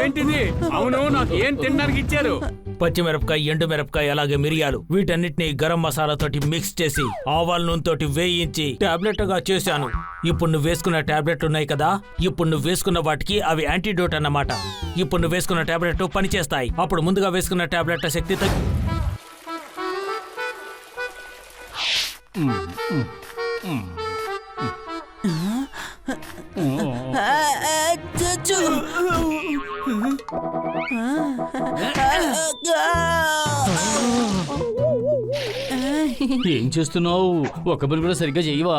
ఏంటిది? అవును, నాకు ఏం తినడానికి ఇచ్చారు? పచ్చిమిరపకాయ, ఎండు మిరపకాయ, అలాగే మిరియాలు, వీటన్నిటిని గరం మసాలాతోటి మిక్స్ చేసి ఆవాల నూనెతోటి వేయించి టాబ్లెట్ గా చేశాను. ఇప్పుడు నువ్వు వేసుకున్న టాబ్లెట్లు ఉన్నాయి కదా, ఇప్పుడు నువ్వు వేసుకున్న వాటికి అవి యాంటీడోట్ అన్నమాట. ఇప్పుడు నువ్వు వేసుకున్న టాబ్లెట్లు పనిచేస్తాయి. అప్పుడు ముందుగా వేసుకున్న టాబ్లెట్ల శక్తి ఏం చేస్తున్నావు? ఒక పని కూడా సరిగ్గా చెయ్యవా?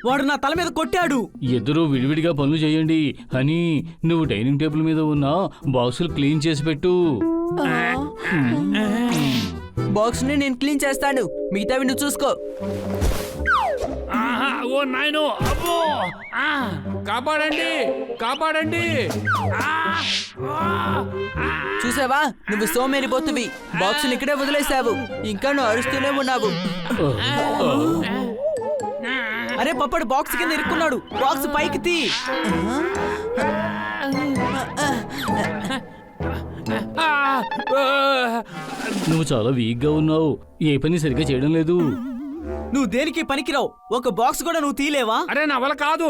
వాడు నా తల మీద కొట్టాడు. ఇద్దరు విడివిడిగా పనులు చేయండి. అని నువ్వు డైనింగ్ టేబుల్ మీద ఉన్న బాక్సులు క్లీన్ చేసి పెట్టు. బాక్స్ ని నేను క్లీన్ చేస్తాను, మిగతావి నువ్వు చూసుకో. ఓ నాయనో, అబ్బో! కాపాడండి, కాపాడండి! చూసావా, నువ్వు సోమేరిపోతువి. బాక్స్ ని ఇక్కడే వదిలేసావు, ఇంకా నువ్వు అరుస్తూనే ఉన్నావు. అరే పప్పడు బాక్స్ కింద ఇరుక్కున్నాడు. బాక్స్ పైకి తీ. నువ్వు చాలా వీక్ గా ఉన్నావు. ఏ పని సరిగ్గా చేయడం లేదు. నువ్వు దేనికి పనికిరావు. ఒక బాక్స్ కూడా నువ్వు తీలేవా? అరే నా వల్ల కాదు.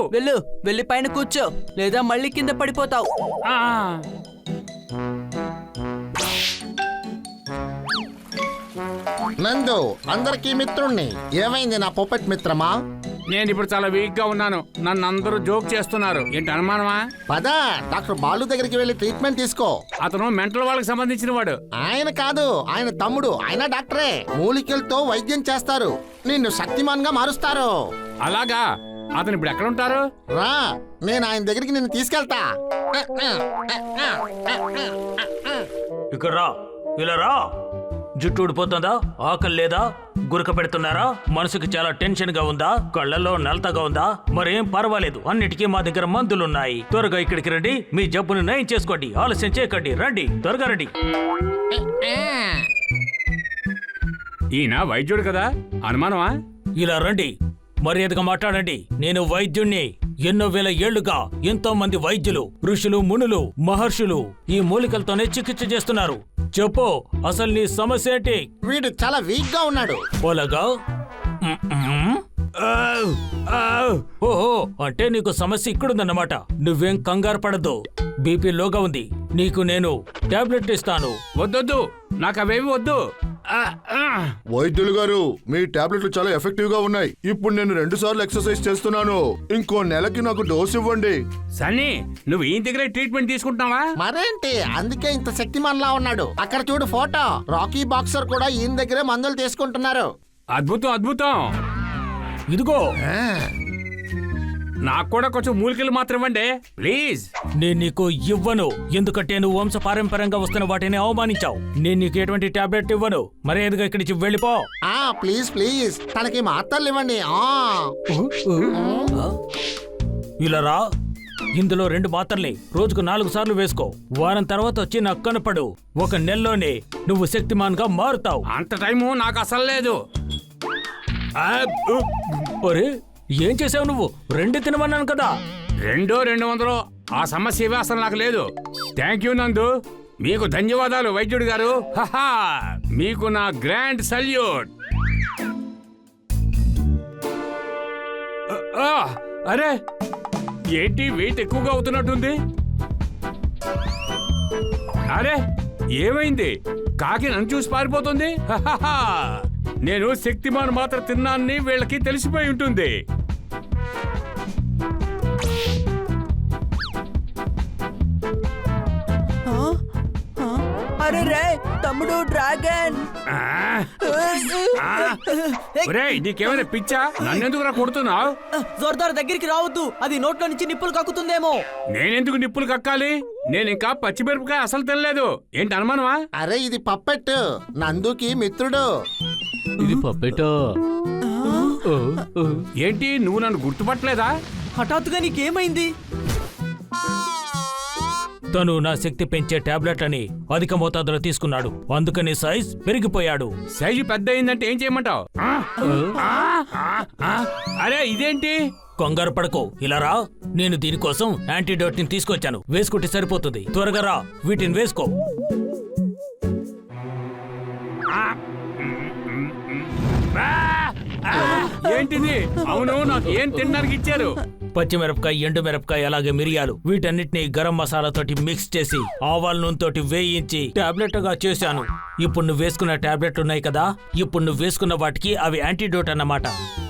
వెళ్ళి పైన కూర్చో, లేదా మళ్ళీ కింద పడిపోతావు. నందు, అందరికీ మిత్రుణ్ణి. ఏమైంది నా పొపెట్ మిత్రమా? నేను ఇప్పుడు చాలా వీక్ గా ఉన్నాను. నన్ను అందరూ జోక్ చేస్తున్నారు. ఏంటి అనుమానమా? పద, డాక్టర్ బాలు దగ్గరికి వెళ్ళి ట్రీట్మెంట్ తీసుకో. అతను మెంటల్ వాళ్ళకి సంబంధించిన వాడు. ఆయన కాదు, ఆయన తమ్ముడు. ఆయన డాక్టరే. మూలికలతో వైద్యం చేస్తారు. నిన్ను శక్తిమాన్ గా మారుస్తారు. అలాగా? అతను ఇప్పుడు ఎక్కడ ఉంటారు? రా, నేను ఆయన దగ్గరికి నిన్ను తీసుకెళ్తా. ఇక్కడ రా, ఇలా రా. జుట్టు ఊడిపోతుందా? ఆకలి లేదా? గురక పెడుతున్నారా? మనసుకి చాలా టెన్షన్ గా ఉందా? కళ్ళల్లో నలతగా ఉందా? మరేం పర్వాలేదు, అన్నిటికీ మా దగ్గర మందులున్నాయి. త్వరగా ఇక్కడికి రండి, మీ జబ్బును నయం చేసుకోండి. ఆలస్యం చేయకండి, రండి, త్వరగా రండి. ఈయన వైద్యుడు కదా, అనుమానమా? ఇలా రండి, మర్యాదగా మాట్లాడండి. నేను వైద్యుణ్ణి. ఎన్నో వేల ఏళ్లుగా ఎంతో మంది వైద్యులు, ఋషులు, మునులు, మహర్షులు ఈ మూలికలతోనే చికిత్స చేస్తున్నారు. చెప్పు, అసలు నీ సమస్య ఏంటి? వీడు చాలా వీక్ గా ఉన్నాడు. ఓలగా? ఓహో, అంటే నీకు సమస్య ఇక్కడుందన్నమాట. నువ్వేం కంగారు పడద్దు. బీపీ లోగా ఉంది. నీకు నేను టాబ్లెట్ ఇస్తాను. వద్దొద్దు, నాకు అవేవి వద్దు. వైద్యులు గారు, మీ టాబ్లెట్లు చాలా ఎఫెక్టివ్ గా ఉన్నాయి. ఇప్పుడు నేను 2 సార్లు ఎక్సర్సైజ్ చేస్తున్నాను. ఇంకో నెలకి నాకు డోస్ ఇవ్వండి. సన్నీ, నువ్వు ఈయన దగ్గరే ట్రీట్మెంట్ తీసుకుంటున్నావా? మరేంటి, అందుకే ఇంత శక్తిమాన్ లా ఉన్నాడు. అక్కడ చూడు ఫోటో. రాకీ బాక్సర్ కూడా ఈయన దగ్గరే మందులు తీసుకుంటున్నారు. అద్భుతం, అద్భుతం. ఇదిగో, నాకు కూడా కొంచెం మూలికలు మాత్రం ఇవ్వండి ప్లీజ్. నేను నీకు ఇవ్వను, ఎందుకంటే నువ్వు వంశ పారంపర్యంగా వస్తున్న వాటిని అవమానించావు. నేను నీకు ఎటువంటి టాబ్లెట్ ఇవ్వను. మర్యాదగా ఇక్కడి నుంచి వెళ్ళిపో. ప్లీజ్ ప్లీజ్, తనకి మాత్రలు ఇవ్వండి. ఇలా రా, ఇందులో 2 మాత్రల్ని రోజుకు 4 సార్లు వేసుకో. వారం తర్వాత వచ్చి నాకు కనపడు. 1 నెలలోనే నువ్వు శక్తిమాన్ గా మారుతావు. అంత టైము నాకు అసలు లేదు. ఒరే, ఏం చేసావు నువ్వు? 2 తినమన్నాను కదా. 200 ఆ సమస్య ఇవే అసలు నాకు లేదు. థ్యాంక్ యూ నందు, మీకు ధన్యవాదాలు వైద్యుడు గారు. హహా, మీకు నా గ్రాండ్ సల్యూట్. అరే ఏంటి, వెయిట్ ఎక్కువగా అవుతున్నట్టుంది. అరే ఏమైంది? కాకి నన్ను చూసి పారిపోతుంది. హహా, నేను శక్తిమాన్ మాత్ర తిన్నాన్ని వీళ్ళకి తెలిసిపోయి ఉంటుంది. అరే రే తమ్ముడు, డ్రాగన్. నీకేమైనా పిచ్చా? నన్నెందుకు కొడుతున్నావు? జోర్దార్ దగ్గరికి రావద్దు, అది నోట్లో నుంచి నిప్పులు కక్కుతుందేమో. నేనెందుకు నిప్పులు కక్కాలి? నేను ఇంకా పచ్చిమిరపకాయ అసలు తినలేదు. ఏంటి అనుమానమా? అరే ఇది పప్పెట్, నందుకి మిత్రుడు. ఇది పప్పెటా? ఏంటి, నువ్వు నన్ను గుర్తుపట్టలేదా? హఠాత్తుగా నీకేమైంది? తను నా శక్తి పెంచే టాబ్లెట్లని అధిక మోతాదులో తీసుకున్నాడు. అందుకని సైజ్ పెరిగిపోయాడు. సైజు పెద్ద అయిందంటే ఏం చేయమంటావు? అరే ఇదేంటి, కంగారు పడకు, ఇలా రా. నేను దీనికోసం యాంటీడోట్ ని తీసుకొచ్చాను, వేసుకుంటే సరిపోతుంది. త్వరగా రా, వీటిని వేసుకో. ఏంటిది? అవును, నాకు ఏం తినడానికి ఇచ్చారు? పచ్చిమిరపకాయ, ఎండు మిరపకాయ, అలాగే మిరియాలు, వీటన్నిటిని గరం మసాలా తోటి మిక్స్ చేసి ఆవాల నూనె తోటి వేయించి టాబ్లెట్ గా చేశాను. ఇప్పుడు నువ్వు వేసుకున్న టాబ్లెట్లు ఉన్నాయి కదా, ఇప్పుడు నువ్వు వేసుకున్న వాటికి అవి యాంటీడోట్ అన్నమాట.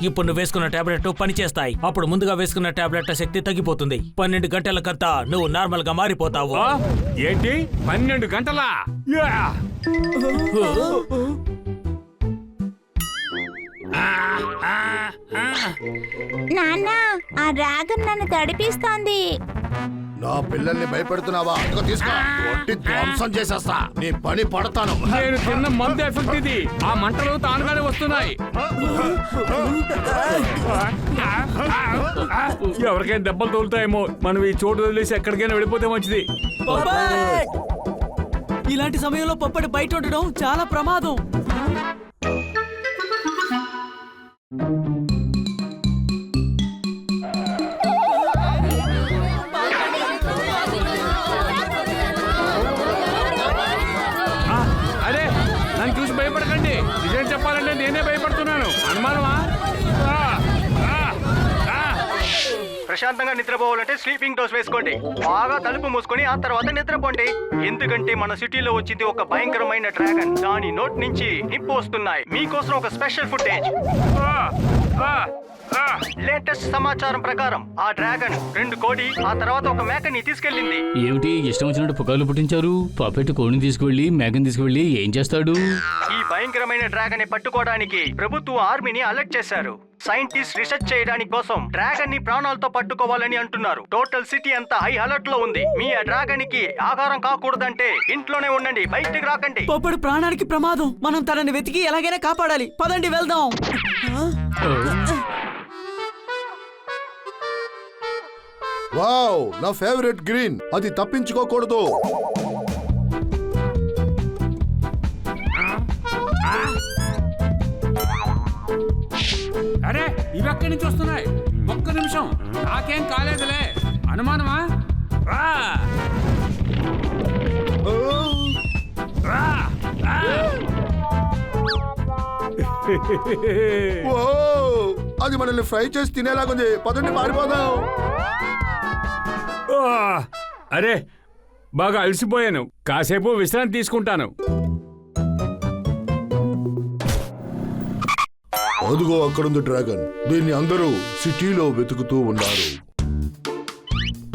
ఇప్పుడు నువ్వు వేసుకున్న టాబ్లెట్లు పనిచేస్తాయి. అప్పుడు ముందుగా వేసుకున్న టాబ్లెట్ల శక్తి తగ్గిపోతుంది. 12 గంటలకంతా నువ్వు నార్మల్ గా మారిపోతావు. ఆ? ఏంటి 12 గంటలా? యా! నాన్న, ఆ డ్రాగన్ నన్ను తడిపిస్తోంది. నా పిల్లల్ని భయపెడుతున్నావా? ఇదిగో తీసుకో, కొట్టి ధ్వంసం చేసేస్తా. నీ పని పడతాను. నేను తిన్న మందు ఎఫెక్ట్ ఇది. ఆ మంటలు తానుగానే వస్తున్నాయి. ఎవరికైనా దెబ్బలు తోలుతాయేమో. మనం ఈ చోటు వదిలేసి ఎక్కడికైనా వెళ్ళిపోతే మంచిది. పొప్పట్! ఇలాంటి సమయంలో పొప్పటి బయట ఉండడం చాలా ప్రమాదం. అరే, నన్ను చూసి భయపడకండి. నిజం చెప్పాలంటే నేనే భయపడుతున్నాను. అనుమానమా? ప్రశాంతంగా నిద్రపోవాలంటే స్లీపింగ్ డోస్ వేసుకోండి. బాగా తలుపు మూసుకొని ఆ తర్వాత నిద్రపోండి. ఎందుకంటే మన సిటీలో వచ్చింది ఒక భయంకరమైన డ్రాగన్. దాని నోట్ నుంచి నిప్పు వస్తున్నాయి. మీకోసం ఒక స్పెషల్ ఫుటేజ్. లేటెస్ట్ సమాచారం ప్రకారం ఆ డ్రాగన్ 2 కోడి, ఆ తర్వాత ఒక మేకని తీసుకెళ్ళింది. ఏమిటి ఇష్టం వచ్చినట్టు పుకార్లు పుట్టించారు? పాపెట్టు కోడిని తీసుకువెళ్ళి మేకని తీసుకువెళ్ళి ఏం చేస్తాడు? ఈ భయంకరమైన డ్రాగన్ ని పట్టుకోవడానికి ప్రభుత్వం ఆర్మీని అలర్ట్ చేశారు. సైంటిస్ట్ రీసెర్చ్ చేయడానికి కోసం డ్రాగన్ ని ప్రాణాలతో పట్టుకోవాలని అంటున్నారు. టోటల్ సిటీ అంతా హై అలర్ట్ లో ఉంది. మీ ఆ డ్రాగన్ కి ఆహారం కాకూడదంటే ఇంట్లోనే ఉండండి, బయటికి రాకండి. పొప్పడు ప్రాణానికి ప్రమాదం. మనం తనని వెతికి ఎలాగైనా కాపాడాలి. పదండి వెళ్దాం. వావ్, నా ఫేవరెట్ గ్రీన్. అది తప్పించుకోకూడదు. అరే, ఇవి ఎక్కడి నుంచి వస్తున్నాయి? ఒక్క నిమిషం, నాకేం కాలేదులే. అనుమానమా? రా! రా! రా! ఓ, అది మనల్ని ఫ్రై చేసి తినేలాగుంది. పదండి పారిపోదాం. ఆ! అరే, బాగా అలసిపోయాను. కాసేపు విశ్రాంతి తీసుకుంటాను. అదుగో అక్కడుంది డ్రాగన్. దీన్ని అందరూ సిటీలో వెతుకుతూ ఉన్నారు.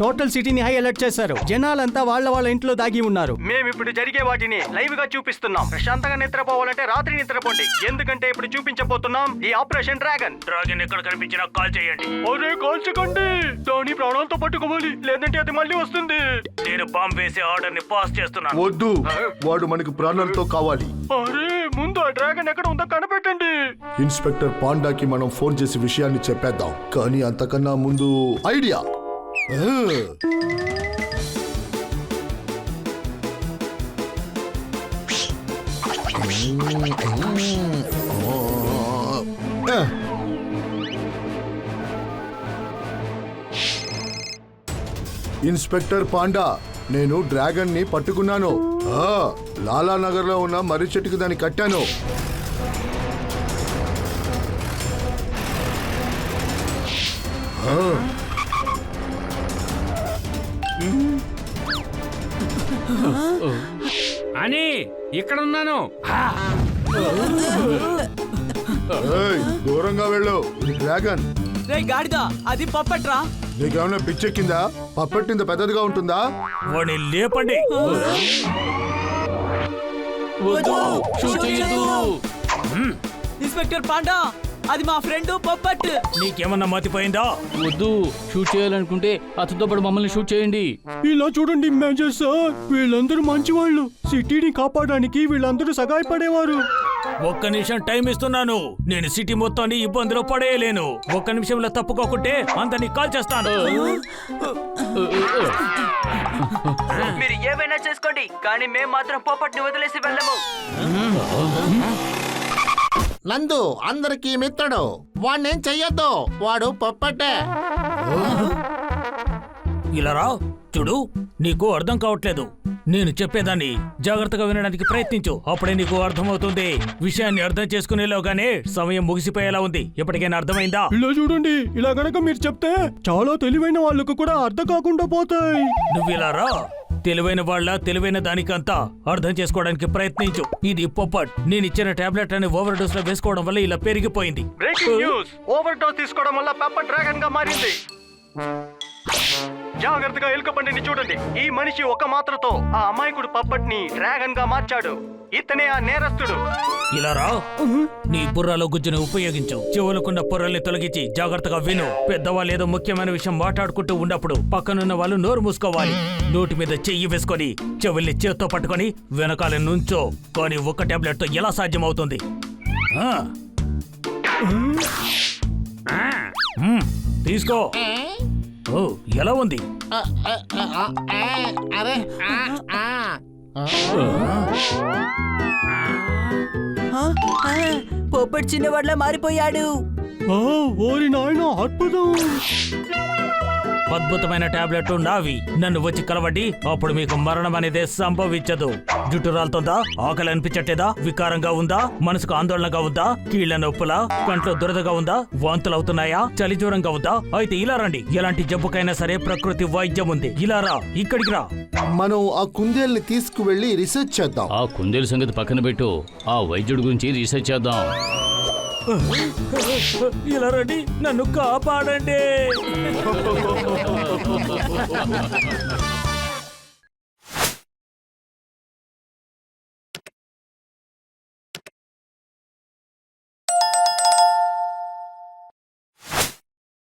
టోటల్ సిటీని హై అలర్ట్ చేశారు. జనాలంతా వాళ్ళ ఇంట్లో దాగి ఉన్నారు. మేము ఇప్పుడు జరిగే వాటిని లైవ్ గా చూపిస్తున్నాం. ప్రశాంతంగా నిద్రపోవాలంటే రాత్రి నిద్రపోండి. ఎందుకంటే ఇప్పుడు చూపించబోతున్నాం ఈ ఆపరేషన్ డ్రాగన్. డ్రాగన్ ఎక్కడ కనిపించినా కాల్ చేయండి. అరే, కాల్చకండి. దాని ప్రాణాలతో పట్టుకోవాలి, లేదంటే అది మళ్ళీ వస్తుంది. నేను బాంబ్ వేసే ఆర్డర్ ని పాస్ చేస్తున్నాను. వద్దు, వాడు మనకి ప్రాణాలతో కావాలి. అరే, ముందు ఆ డ్రాగన్ ఎక్కడ ఉందో కనిపెట్టండి. ఇన్స్పెక్టర్ పాండాకి మనం ఫోన్ చేసి విషయాన్ని చెప్పేద్దాం. కానీ అంతకన్నా ముందు ఐడియా. ఇన్స్పెక్టర్ పాండా, నేను డ్రాగన్ ని పట్టుకున్నాను. లాలానగర్ లో ఉన్న మర్రి చెట్టుకి దాన్ని కట్టాను. అని ఇక్కడ ఉన్నాను. ఏయ్, దూరంగా వెళ్ళు. ఇది డ్రాగన్. రే గాడిద, అది పొప్పట్రా. నీకేమైనా పిచ్చెక్కిందా? పప్పెట్టింత పెద్దదిగా ఉంటుందా? వాడిని లేపండి. ఇన్స్పెక్టర్ పాండా, అది మా ఫ్రెండ్ పొప్పట్. నీకేమన్నా మతిపోయిందా? వద్దు, షూట్ చేయాలనుకుంటే అతనితో పాటు మమ్మల్ని షూట్ చేయండి. ఇలా చూడండి మేజర్ సార్, వీళ్ళందరూ మంచివాళ్ళు. సిటీని కాపాడడానికి వీళ్ళందరూ సహాయపడేవారు. ఒక్క నిమిషం టైం ఇస్తున్నాను. నేను సిటీ మొత్తాన్ని ఇబ్బందిలో పడేయలేను. ఒక్క నిమిషంలో తప్పుకోకుంటే అందరినీ కాల్ చేస్తాను. మీరు ఏమైనా చేసుకోండి, కానీ మేము మాత్రం పొప్పట్ని వదిలేసి వెళ్ళము. నందు అందరికీ మిత్రుడు. వాణ్ణేం చెయ్యొద్దు, వాడు పప్పట్టే. ఇలా రా. చూడు, నీకు అర్థం కావట్లేదు. నేను చెప్పేదాన్ని జాగ్రత్తగా వినడానికి ప్రయత్నించు, అప్పుడే నీకు అర్థమవుతుంది. విషయాన్ని అర్థం చేసుకునేలోగానే సమయం ముగిసిపోయేలా ఉంది. ఎప్పటికైనా అర్థమైందా? ఇలా చూడండి, ఇలా గనక మీరు చెప్తే చాలా తెలివైన వాళ్ళకు కూడా అర్థం కాకుండా పోతాయి. నువ్వు ఇలా రా. తెలివైన వాళ్ళ తెలివైన దానికంతా అర్థం చేసుకోవడానికి ప్రయత్నించు. ఇది పొప్పట్. నేను ఇచ్చిన టాబ్లెట్ అని ఓవర్ డోస్ లో వేసుకోవడం వల్ల ఇలా పెరిగిపోయింది. Breaking news! ఓవర్ డోస్ తీసుకోవడం వల్ల పెప్పర్ డ్రాగన్ గా మారింది. జాగ్రత్తగా ఎలుక బండిని చూడండి. ఈ మనిషి ఒక మాత్రతో ఆ అమాయకుడు పప్పట్ ని డ్రాగన్ గా మార్చాడు. ఇతనే ఆ నేరస్తుడు. ఇలా రా. నీ బుర్రలో గుజ్జును ఉపయోగించు. చెవులకున్న పొరల్ని తొలగించి జాగ్రత్తగా విను. పెద్దవాళ్ళు ఏదో ముఖ్యమైన విషయం మాట్లాడుకుంటూ ఉన్నప్పుడు పక్కనున్న వాళ్ళు నోరు మూసుకోవాలి. నోటి మీద చెయ్యి వేసుకొని చెవుల్ని చేత్తో పట్టుకొని వెనకాల నుంచో. కానీ ఒక్క టాబ్లెట్ తో ఎలా సాధ్యమవుతుంది? తీసుకో. ఓ, ఎలా ఉంది? అరే పోపట్ చిన్నవాడ్లా మారిపోయాడు. ఓరి నాయన, అద్భుతం. అద్భుతమైన టాబ్లెట్ నావి. నన్ను వచ్చి కలవండి, అప్పుడు మీకు మరణం అనేది సంభవించదు. జుట్టు రాలుతుందా? ఆకలి అనిపించట్లేదా? వికారంగా ఉందా? మనసుకు ఆందోళనగా ఉందా? కీళ్ల నొప్పులా? కంట్లో దురదగా ఉందా? వాంతులు అవుతున్నాయా? చలి జ్వరంగా ఉందా? అయితే ఇలా రండి. ఎలాంటి జబ్బుకైనా సరే ప్రకృతి వైద్యం ఉంది. ఇలా రా, ఇక్కడికి రా. మనం ఆ కుందేల్ని తీసుకువెళ్ళి రీసెర్చ్ చేద్దాం. ఆ కుందేలు సంగతి పక్కన పెట్టు, ఆ వైద్యుడి గురించి రీసెర్చ్ చేద్దాం. ఇలా రండి, నన్ను కాపాడండి.